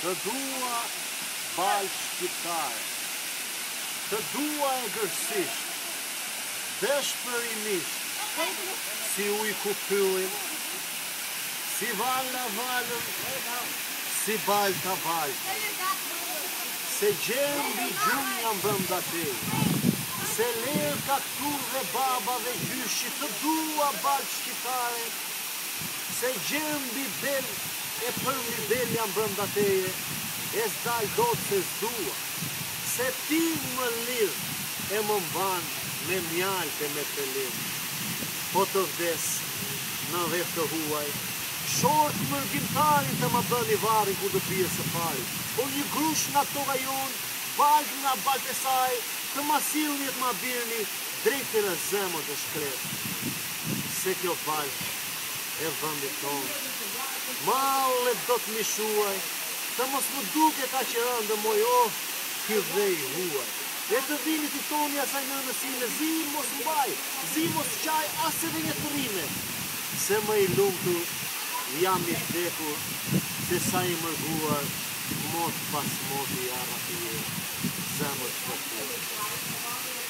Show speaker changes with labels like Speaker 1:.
Speaker 1: Të dua balë shqiptare, të dua e gërsisht, dëshpërimisht, si uj ku pyllin, si valla valën, si balta balta, se gjembi gjunja brënda te, se lerë ka këtu dhe baba dhe gjyshi, të dua balë shqiptare, se gjembi del e përmi delja brënda teje, e s'dal do të se s'dua, se ti më lirë e më mban me mjaltë e me pelim, po të vdes në vetë të huaj, short mërgjimtarin të më bëni varin ku të pije së fari, po një grush nga to vajon, balë nga balë të saj, të ma silni të ma birni, drejtë në zemër të shkret, se kjo balë e vëndit tonë, malle do të mishuaj, të mos më duke ka që rëndë moj ky dhej huaj. E të vinit i toni asaj në nësime, zi mos mbaj, zi mos qaj, as edhe një të rime, se më i lumtu jam i vdekur, se sa i mërguar, mot pas moti arra të je, zemër të përkuar.